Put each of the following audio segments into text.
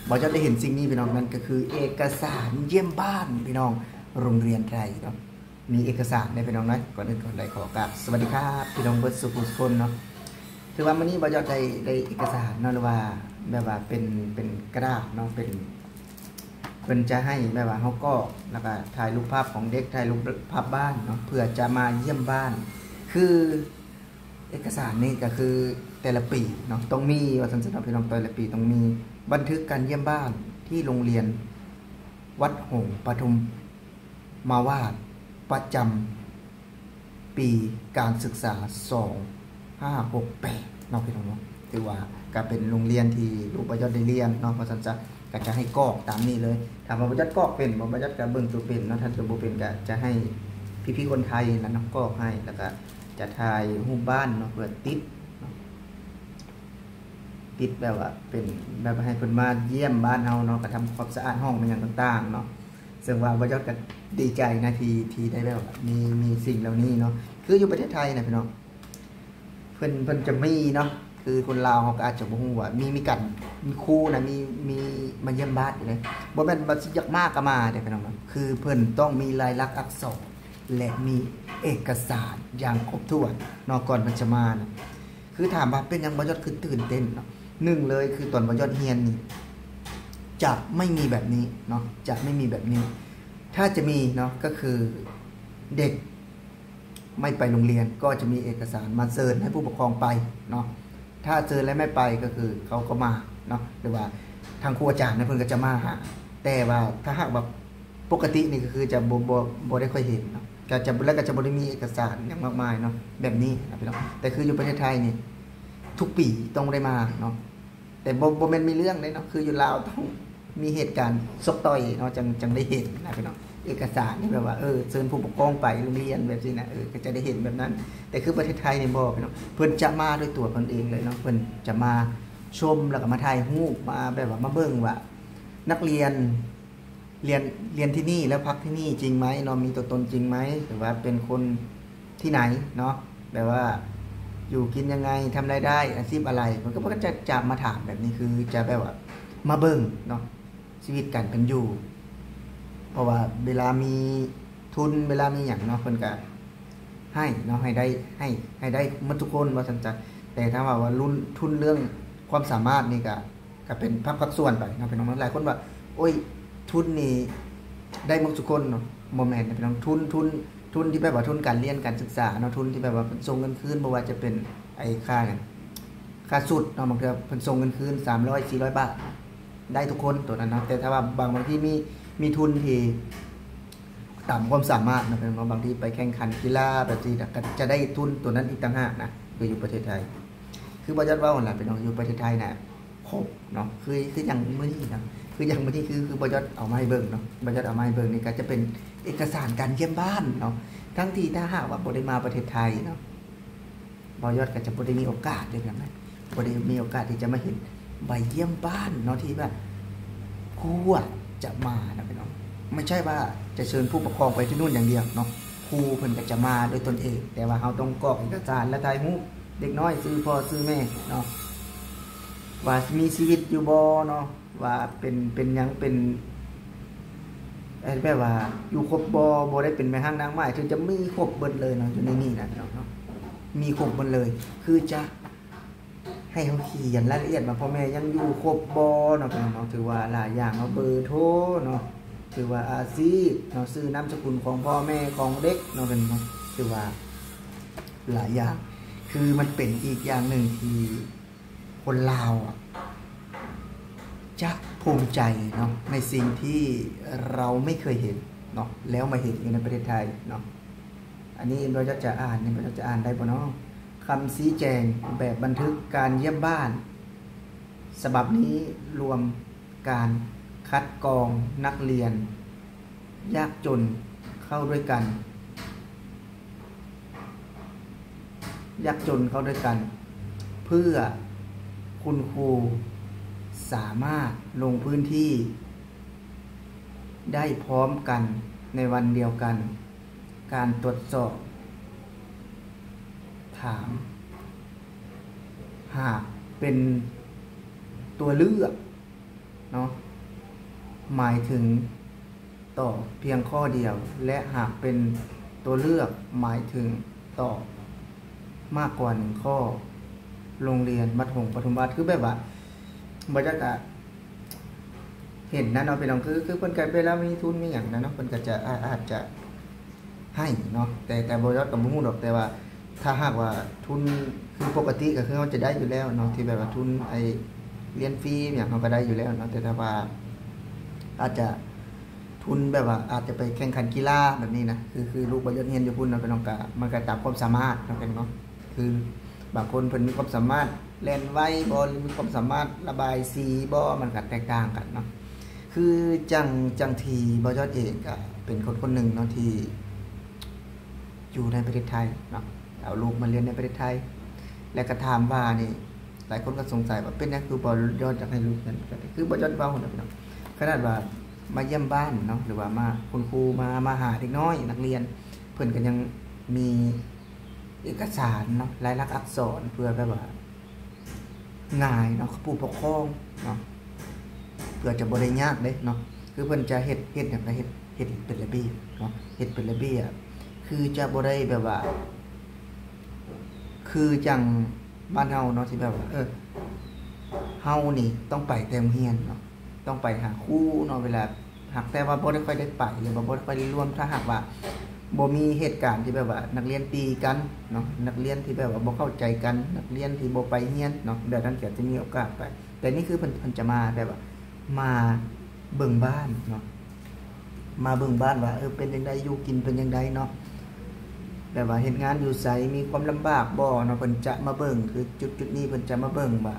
บอจะได้เห็นสิ่งนี้พี่น้องนั่นก็คือเอกสารเยี่ยมบ้านพี่น้องโรงเรียนไทยเนาะมีเอกสารในพี่น้องนะก่อนอื่นก่อนใดขอกราบสวัสดีครับพี่น้องเบิร์ดสุขุมคนเนาะถือว่าวันนี้บอจะได้เอกสารเนาะหรือว่าแบบว่าเป็นกระดาษเนาะเป็นจะให้แบบว่าเขาก็แล้วก็ถ่ายรูปภาพของเด็กถ่ายรูปภาพบ้านเนาะเพื่อจะมาเยี่ยมบ้านคือเอกสารนี่ก็คือแต่ละปีเนาะต้องมีว่าสันสนพี่น้องแต่ละปีต้องมีบันทึกการเยี่ยมบ้านที่โรงเรียนวัดหงส์ปทุมมาวาดประจำปีการศึกษา2568เนาะพี่น้องเนาะถือว่าก็เป็นโรงเรียนที่ลูกประยศได้เรียนเนาะเพราะฉะนั้นก็จะให้กรอกตามนี้เลยถามว่าประยศกรอกเป็นบ่ประยศก็เบิ่งตัวเป็นเนาะถ้าตัวบ่เป็นก็จะให้พี่ๆคนไทยแล้วเนาะกรอกให้แล้วก็จะถ่ายรูปบ้านเนาะเพื่อติดแบบว่าเป็นแบบให้คนมาเยี่ยมบ้านเฮาเนาะก็ทำความสะอาดห้องเป็นอย่างต่างๆเนาะซึ่งว่าประยศก็ดีใจนะที่ได้แบบมีสิ่งเหล่านี้เนาะคืออยู่ประเทศไทยนะพี่น้องเพิ่นจะมีเนาะคือคนลาวเขาก็อาจจะบ่ฮู้ว่ามีกันมีครูนะมีมาเยี่ยมบ้านอยู่เลยบ่แม่นว่าสิอยากมากก็มาเด้พี่น้องเนาะคือเพิ่นต้องมีลายลักษณ์อักษรและมีเอกสารอย่างครบถ้วนเนาะก่อนเพิ่นจะมานะคือถามว่าเป็นหยังบ่ยศคือตื่นเต้นเนาะหนึ่งเลยคือตอนบ่ยศเรียนนี่จะไม่มีแบบนี้เนาะจะไม่มีแบบนี้ถ้าจะมีเนาะก็คือเด็กไม่ไปโรงเรียนก็จะมีเอกสารมาเชิญให้ผู้ปกครองไปเนาะถ้าเชิญและไม่ไปก็คือเขาก็มาเนาะหรือว่าทางครูอาจารย์เพิ่นก็จะมาหาแต่ว่าถ้าหากแบบปกตินี่ก็คือจะบ่ได้ค่อยเห็นเนาะก็จะแล้วก็จะบ่ได้มีเอกสารอย่างมากมายเนาะแบบนี้นะพี่น้องแต่คืออยู่ประเทศไทยนี่ทุกปีต้องได้มาเนาะแต่บ่แม่นมีเรื่องเลยเนาะคืออยู่ลาวต้องมีเหตุการณ์ซกต่อยเนาะจังได้เห็นนะพี่น้องเอกสารนี่แบบว่าเชิญผู้ปกครองไปโรงเรียนแบบนี้นะก็จะได้เห็นแบบนั้นแต่คือประเทศไทยนี่บ่พี่น้องเพิ่นจะมาด้วยตัวเพิ่นเองเลยเนาะเพิ่นจะมาชมแล้วก็มาถ่ายรูปมาแบบว่ามาเบิ่งว่านักเรียนเรียนที่นี่แล้วพักที่นี่จริงไหมเนาะมีตัวตนจริงไหมหรือว่าเป็นคนที่ไหนเนาะแบบว่าอยู่กินยังไงทำรายได้อาชีพอะไรมันก็จะมาถามแบบนี้คือจะแบบว่ามาเบิ่งเนาะชีวิตการเป็นอยู่เพราะว่าเวลามีทุนเวลามีอย่างเนาะเพิ่นก็ให้เนาะให้ได้หมดทุกคนว่าซั่นจ้ะแต่ถ้าว่ารุ่นทุนเรื่องความสามารถนี่ก็เป็นพักส่วนไปเนาะพี่น้องหลายคนว่าโอ้ยทุนนี่ได้หมดทุกคนเนาะบ่แม่นนะพี่น้องทุนที่แบบว่าทุนการเรียนการศึกษาเนาะทุนที่แบบว่าเพิ่นส่งเงินคืนบ่ว่าจะเป็นไอ้ค่าสุดเนาะบางเทื่อเพิ่นส่งเงินคืน300 400 บาทได้ทุกคนตัวนั้นเนาะแต่ถ้าว่าบางที่มีทุนที่ต่ำความสามารถนะเป็นบางทีไปแข่งขันกีฬาแบบนี้ก็จะได้ทุนตัวนั้นอีกต่างหากนะคืออยู่ประเทศไทยคือบ่ยัดว่าหั่นล่ะเป็นอยู่ประเทศไทยน่ะครบเนาะคืออย่างมื้อนี้นะคืออย่างมื้อนี้คือบ่ยัดเอามาให้เบิ่งเนาะบ่ยัดเอามาให้เบิ่งนี่ก็จะเป็นเอกสารการเยี่ยมบ้านเนาะทั้งที่ถ้าหากว่าบ่ได้มาประเทศไทยเนาะบ่ยัดก็จะบ่ได้มีโอกาสได้แบบนั้นบ่ได้มีโอกาสที่จะมาเห็นใบเยี่ยมบ้านเนาะที่แบบครูจะมานะพี่น้องไม่ใช่ว่าจะเชิญผู้ปกครองไปที่นู่นอย่างเดียวเนาะครูเพิ่นก็จะมาด้วยตนเองแต่ว่าเราต้องกรอกเอกสารและถ่ายรูปเด็กน้อยชื่อพ่อชื่อแม่เนาะว่ามีชีวิตอยู่บ่เนาะว่าเป็นหยังเป็นแบบว่าอยู่ครบบ่ได้เป็นแม่ห้างนางไม้ถึงจะมีครบเบิดเลยเนาะอยู่ในนี้นะเนาะมีครบหมดเลยคือจะให้เขาเขียนรายละเอียดมาพ่อแม่ยังอยู่ครบบ่เนาะพี่น้องถือว่าหลายอย่างเนาะเบอร์โทรเนาะถือว่าอาชีพเนาะชื่อนามสกุลของพ่อแม่ของเด็กเนาะเป็นเนาะถือว่าหลายอย่างคือมันเป็นอีกอย่างหนึ่งที่คนลาวจะภูมิใจเนาะในสิ่งที่เราไม่เคยเห็นเนาะแล้วมาเห็นอยู่ในประเทศไทยเนาะอันนี้เราจะอ่านเราจะอ่านได้บ่เนาะคำชี้แจงแบบบันทึกการเยี่ยมบ้านฉบับนี้รวมการคัดกรองนักเรียนยากจนเข้าด้วยกันเพื่อคุณครูสามารถลงพื้นที่ได้พร้อมกันในวันเดียวกันการตรวจสอบถามหากเป็นตัวเลือก เนาะหมายถึงตอบเพียงข้อเดียวและหากเป็นตัวเลือกหมายถึงตอบมากกว่า1ข้อโรงเรียนมัธยมประถมวัดคือแบบว่าบรรยากาศเห็นนะเนาะพี่น้องคือเพิ่นก็เวลามีทุนมีหยังนะเนาะเพิ่นก็จะอาจจะให้เนาะแต่บ่ยอดก็บ่ฮู้ดอกแต่ว่าถ้าหากว่าทุนคือปกติก็คือเฮาจะได้อยู่แล้วเนาะที่แบบว่าทุนไอเรียนฟรีหยังเฮาก็ได้อยู่แล้วเนาะแต่ถ้าว่าอาจจะทุนแบบว่าอาจจะไปแข่งขันกีฬาแบบนี้นะคือลูกบ่ยอดเรียนอยู่พุ่นเนาะพี่น้องก็มันก็ตามความสามารถเนาะพี่น้องคือบางคนเพิ่นมีความสามารถเล่นไวบ่หรือมีความสามารถระบายสีบ่มันก็แตกต่างกันเนาะคือจังทีบ่ยอดเองก็เป็นคนหนึ่งเนาะที่อยู่ในประเทศไทยเนาะเอาลูกมาเรียนในประเทศไทยและก็ถามว่านี่หลายคนก็สงสัยว่าเป็นยังคือบ่ยอดอยากให้ลูกนั้นคือบ่ยอดเว้าเนาะพี่น้องขนาดว่ามาเยี่ยมบ้านเนาะหรือว่ามาคุณครูมาหาเด็กน้อยนักเรียนเพิ่นก็ยังมีเอกสารเนาะลายลักษณ์อักษรเพื่อแบบว่าง่ายเนาะผู้ปกครองเนาะเพื่อจะบ่ได้ยากเด้เนาะคือเพิ่นจะเฮ็ดหยังก็เฮ็ดเป็นระเบียบเนาะเฮ็ดเป็นระเบียบคือจะบ่ได้แบบว่าคือจังบ้านเฮาเนาะที่แบบว่าเฮานี่ต้องไปแต่โรงเรียนเนาะต้องไปหาครูเนาะเวลาหากแต่ว่าบ่ได้ค่อยได้ไปหรือว่าบ่ได้ค่อยได้ร่วมถ้าหากว่าบ่มีเหตุการณ์ที่แบบว่านักเรียนตีกันเนาะนักเรียนที่แบบว่าบ่เข้าใจกันนักเรียนที่บ่ไปเรียนเนาะเดี๋ยวนั้นก็จะมีโอกาสไปแต่นี่คือเพิ่นจะมาแบบว่ามาเบิ่งบ้านเนาะมาเบิ่งบ้านว่าเป็นจังไดอยู่กินเป็นจังไดเนาะแบบว่าเฮ็ดงานอยู่ไสมีความลำบากบ่เนาะเพิ่นจะมาเบิ่งคือจุดนี้เพิ่นจะมาเบิ่งว่า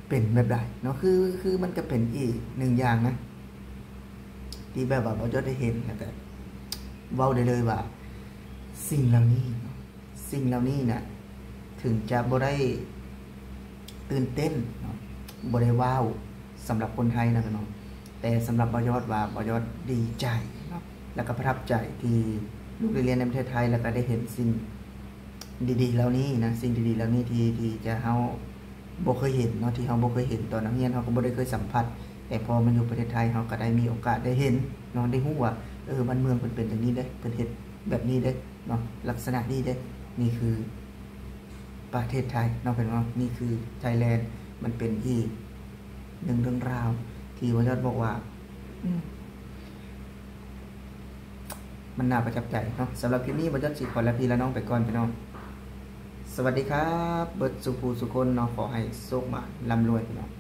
เป็นแบบใดเนาะคือมันก็เป็นอีก1อย่างนะที่แบบว่าบ่ยอดได้เห็นแต่เว้าได้เลยว่าสิ่งเหล่านี้เนาะสิ่งเหล่านี้น่ะถึงจะบ่ได้ตื่นเต้นเนาะบ่ได้ว้าวสำหรับคนไทยนะพี่น้องแต่สำหรับบ่ยอดว่าบ่ยอดดีใจเนาะแล้วก็ประทับใจที่ลูกได้เรียนในประเทศไทยแล้วก็ได้เห็นสิ่งดีๆเหล่านี้นะสิ่งดีๆเหล่านี้ที่จะเฮาบ่เคยเห็นเนาะที่เฮาบ่เคยเห็นตอนนักเรียนเฮาก็บ่ได้เคยสัมผัสแต่พอมันอยู่ประเทศไทยเฮาก็ได้มีโอกาสได้เห็นเนาะได้ฮู้ว่าบ้านเมืองเพิ่นเป็นอย่างนี้เด้เพิ่นเฮ็ดแบบนี้เด้เนาะลักษณะนี้เด้นี่คือประเทศไทยเนาะเพิ่นว่านี่คือไทยแลนด์มันเป็นอีก1เรื่องราวที่ว่ายอดบอกว่ามันน่าประทับใจเนาะสำหรับคลิปนี้บ่ยอดสิขอลาพี่และน้องไปก่อนพี่น้องสวัสดีครับเบิดสุภูสุคนเนาะขอให้โชคมาร่ำรวยพี่น้อง